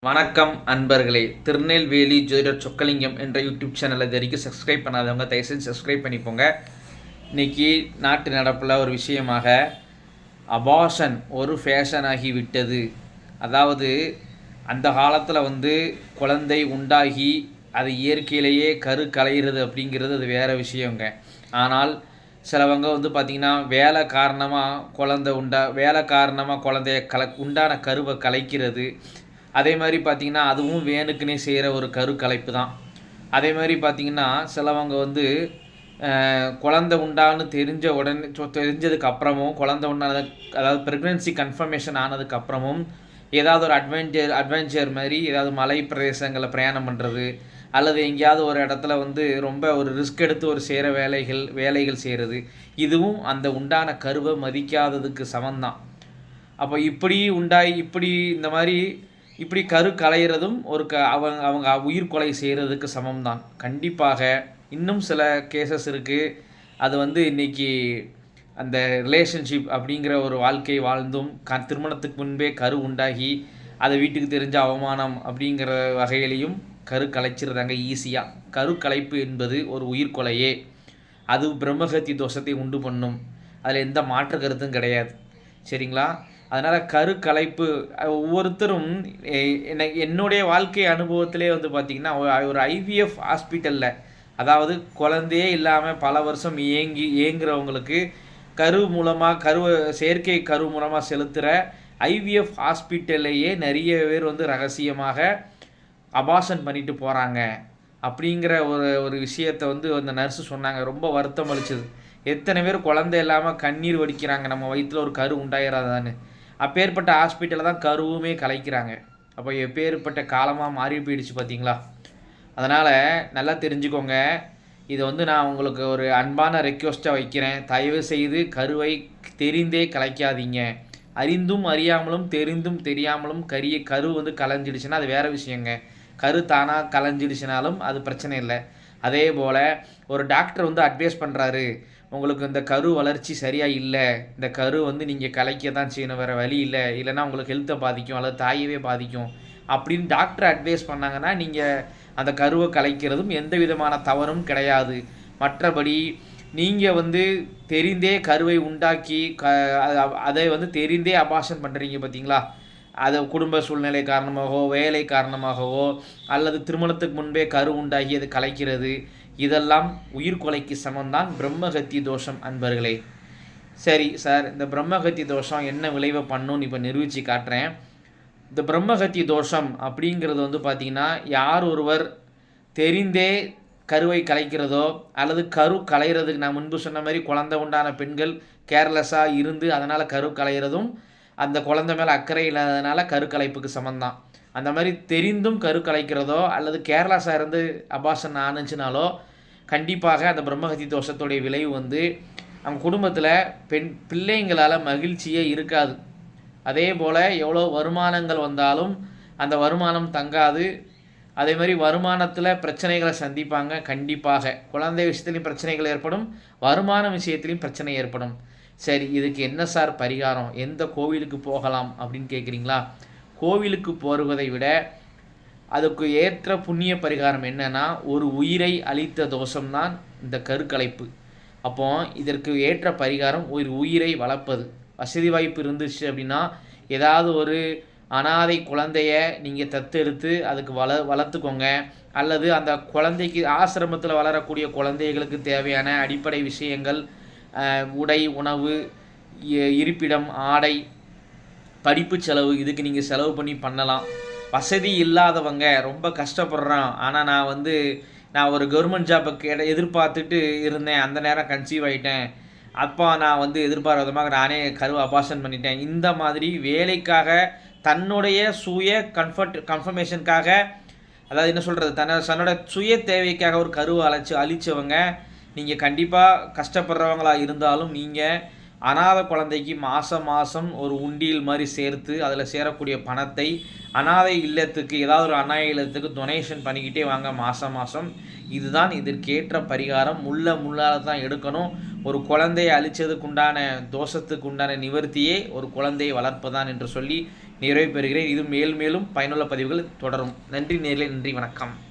வணக்கம் அன்பர்களே. திருநெல்வேலி ஜோதிடர் சொக்கலிங்கம் என்ற யூடியூப் சேனலை இது வரைக்கும் சப்ஸ்கிரைப் பண்ணாதவங்க தயவுசெய்து சப்ஸ்கிரைப் பண்ணிப்போங்க. இன்றைக்கி நாட்டு நடப்பில் ஒரு விஷயமாக அபார்ஷன் ஒரு ஃபேஷன் ஆகிவிட்டது. அதாவது அந்த காலத்தில் குழந்தை உண்டாகி அது இயற்கையிலேயே கரு கலைகிறது அப்படிங்கிறது அது வேறு விஷயங்க. ஆனால் சிலவங்க பார்த்திங்கன்னா வேலை காரணமாக குழந்தைய உண்டான கருவை கலைக்கிறது. அதே மாதிரி பார்த்திங்கன்னா அதுவும் வேணுக்குன்னே செய்கிற ஒரு கரு கலைப்பு தான். அதே மாதிரி பார்த்திங்கன்னா சிலவங்க குழந்தை உண்டான்னு தெரிஞ்சதுக்கு அப்புறமும் குழந்தை உண்டானது, அதாவது ப்ரெக்னென்சி கன்ஃபர்மேஷன் ஆனதுக்கப்புறமும் ஏதாவது ஒரு அட்வென்ச்சர் மாதிரி ஏதாவது மலை பிரதேசங்களில் பிரயாணம் பண்ணுறது, அல்லது எங்கேயாவது ஒரு இடத்துல ரொம்ப ஒரு ரிஸ்க் எடுத்து ஒரு செய்கிற வேலைகள் செய்கிறது, இதுவும் அந்த உண்டான கருவை மதிக்காததுக்கு சமந்தான். அப்போ இப்படி கரு கலையிறதும் ஒரு அவங்க உயிர் கொலை செய்கிறதுக்கு சமம்தான். கண்டிப்பாக இன்னும் சில கேசஸ் இருக்குது. அது இன்றைக்கி அந்த ரிலேஷன்ஷிப் அப்படிங்கிற ஒரு வாழ்க்கை வாழ்ந்தும் திருமணத்துக்கு முன்பே கரு உண்டாகி அதை வீட்டுக்கு தெரிஞ்ச அவமானம் அப்படிங்கிற வகையிலையும் கரு கலைச்சிருந்தாங்க ஈஸியாக. கரு கலைப்பு என்பது ஒரு உயிர் கொலையே. அது பிரம்மஹத்தி தோஷத்தை உண்டு பண்ணும். அதில் எந்த மாற்று கருத்தும் கிடையாது. சரிங்களா? அதனால் கரு கலைப்பு ஒவ்வொருத்தரும் என்னுடைய வாழ்க்கை அனுபவத்திலே பார்த்திங்கன்னா ஒரு ஐவிஎஃப் ஹாஸ்பிட்டலில், அதாவது குழந்தையே இல்லாமல் பல வருஷம் ஏங்குறவங்களுக்கு செயற்கை கரு மூலமாக செலுத்துகிற ஐவிஎஃப் ஹாஸ்பிட்டல்லையே நிறைய பேர் ரகசியமாக அபார்ஷன் பண்ணிட்டு போகிறாங்க அப்படிங்கிற ஒரு விஷயத்தை அந்த நர்ஸு சொன்னாங்க. ரொம்ப வருத்தம் அளிச்சது. எத்தனை பேர் குழந்தை இல்லாமல் கண்ணீர் வடிக்கிறாங்க, நம்ம வயிற்றில் ஒரு கரு உண்டாயிராதான்னு. அப்பேற்பட்ட ஹாஸ்பிட்டலில் தான் கருவுமே கலைக்கிறாங்க. அப்போ எப்பேற்பட்ட காலமாக மாறி போயிடுச்சு பார்த்தீங்களா? அதனால் நல்லா தெரிஞ்சுக்கோங்க. இதை நான் உங்களுக்கு ஒரு அன்பான ரெக்வெஸ்ட்டாக வைக்கிறேன். தயவு செய்து கருவை தெரிந்தே கலைக்காதீங்க. அறிந்தும் அறியாமலும் தெரிந்தும் தெரியாமலும் கரு கலைஞ்சிடுச்சுன்னா அது வேறு விஷயங்க. கரு தானாக கலைஞ்சிடுச்சுனாலும் அது பிரச்சனை இல்லை. அதே போல் ஒரு டாக்டர் அட்வைஸ் பண்ணுறாரு, உங்களுக்கு இந்த கரு வளர்ச்சி சரியாக இல்லை, இந்த கரு நீங்கள் கலைக்க தான் செய்யணும், வேறு வழி இல்லை, இல்லைன்னா உங்களுக்கு ஹெல்த்தை பாதிக்கும் அல்லது தாயவே பாதிக்கும் அப்படின்னு டாக்டர் அட்வைஸ் பண்ணாங்கன்னா நீங்கள் அந்த கருவை கலைக்கிறதும் எந்த விதமான தவறும் கிடையாது. மற்றபடி நீங்கள் தெரிந்தே கருவை உண்டாக்கி அதை தெரிந்தே அபார்ஷன் பண்ணுறீங்க பார்த்தீங்களா? அது குடும்ப சூழ்நிலை காரணமாகவோ வேலை காரணமாகவோ அல்லது திருமணத்துக்கு முன்பே கரு உண்டாகி அது கலைக்கிறது, இதெல்லாம் உயிர் கொலைக்கு சமம்தான் பிரம்மஹத்தி தோஷம் அன்பர்களே. சரி சார், இந்த பிரம்மஹத்தி தோஷம் என்ன விளைவை பண்ணுன்னு இப்போ நிரூபித்து காட்டுறேன். இந்த பிரம்மஹத்தி தோஷம் அப்படிங்கிறது பார்த்திங்கன்னா யார் ஒருவர் தெரிந்தே கருவை கலைக்கிறதோ அல்லது கரு கலைகிறதுக்கு, நான் முன்பு சொன்ன மாதிரி குழந்தை உண்டான பெண்கள் கேர்லெஸ்ஸாக இருந்து அதனால் கரு கலைகிறதும் அந்த குழந்தை மேலே அக்கறை இல்லாததுனால கரு கலைப்புக்கு சமந்தான். அந்த மாதிரி தெரிந்தும் கரு கலைக்கிறதோ அல்லது கேர்லெஸ்ஸாக இருந்து அபார்ஷன் ஆணுச்சுனாலோ கண்டிப்பாக அந்த பிரம்மஹத்தி தோஷத்துடைய விளைவு அவங்க குடும்பத்தில் பிள்ளைங்களால் மகிழ்ச்சியே இருக்காது. அதே போல் எவ்வளோ வருமானங்கள் வந்தாலும் அந்த வருமானம் தங்காது. அதே மாதிரி வருமானத்தில் பிரச்சனைகளை சந்திப்பாங்க. கண்டிப்பாக குழந்தை விஷயத்துலையும் பிரச்சனைகள் ஏற்படும், வருமான விஷயத்துலையும் பிரச்சனை ஏற்படும். சரி, இதுக்கு என்ன சார் பரிகாரம், எந்த கோவிலுக்கு போகலாம் அப்படின்னு கேட்குறீங்களா? கோவிலுக்கு போகிறதை விட அதுக்கு ஏற்ற புண்ணிய பரிகாரம் என்னென்னா, ஒரு உயிரை அழித்த தோஷம்தான் இந்த கருக்கலைப்பு. அப்போ இதற்கு ஏற்ற பரிகாரம் ஒரு உயிரை வளர்ப்பது. வசதி வாய்ப்பு இருந்துச்சு அப்படின்னா ஏதாவது ஒரு அனாதை குழந்தைய நீங்கள் தத்தெடுத்து அதுக்கு வளர்த்துக்கோங்க. அல்லது அந்த குழந்தைக்கு ஆசிரமத்தில் வளரக்கூடிய குழந்தைகளுக்கு தேவையான அடிப்படை விஷயங்கள், உடை, உணவு, இருப்பிடம், ஆடை, படிப்பு செலவு, இதுக்கு நீங்கள் செலவு பண்ணலாம். வசதி இல்லாதவங்க ரொம்ப கஷ்டப்படுறான், ஆனால் நான் ஒரு கவர்மெண்ட் ஜாபுக்கு எதிர்பார்த்துட்டு இருந்தேன், அந்த நேரம் கன்சீவ் ஆகிட்டேன், அப்போ நான் எதிர்பாராதமாக நானே கருவை அபார்ஷன் பண்ணிட்டேன், இந்த மாதிரி வேலைக்காக தன்னுடைய சுய கன்ஃபர்மேஷனுக்காக, அதாவது என்ன சொல்கிறது, தன்னோட சுய தேவைக்காக ஒரு கருவை அழிச்சவங்க நீங்கள் கண்டிப்பாக கஷ்டப்படுறவங்களா இருந்தாலும் நீங்கள் அனாதை குழந்தைக்கு மாதம் ஒரு உண்டியல் மாதிரி சேர்த்து அதில் சேரக்கூடிய பணத்தை அனாதை இல்லத்துக்கு, ஏதாவது ஒரு அனாதை இல்லத்துக்கு டொனேஷன் பண்ணிக்கிட்டே வாங்க மாதம். இதுதான் இதற்கேற்ற பரிகாரம். முள்ளால் தான் எடுக்கணும். ஒரு குழந்தையை அழித்ததுக்குண்டான தோஷத்துக்கு நிவர்த்தியே ஒரு குழந்தையை வளர்ப்பதான் என்று சொல்லி நிறைவு பெறுகிறேன். இது மேலும் பயனுள்ள பதிவுகள் தொடரும். நன்றி நேயர்களே, நன்றி, வணக்கம்.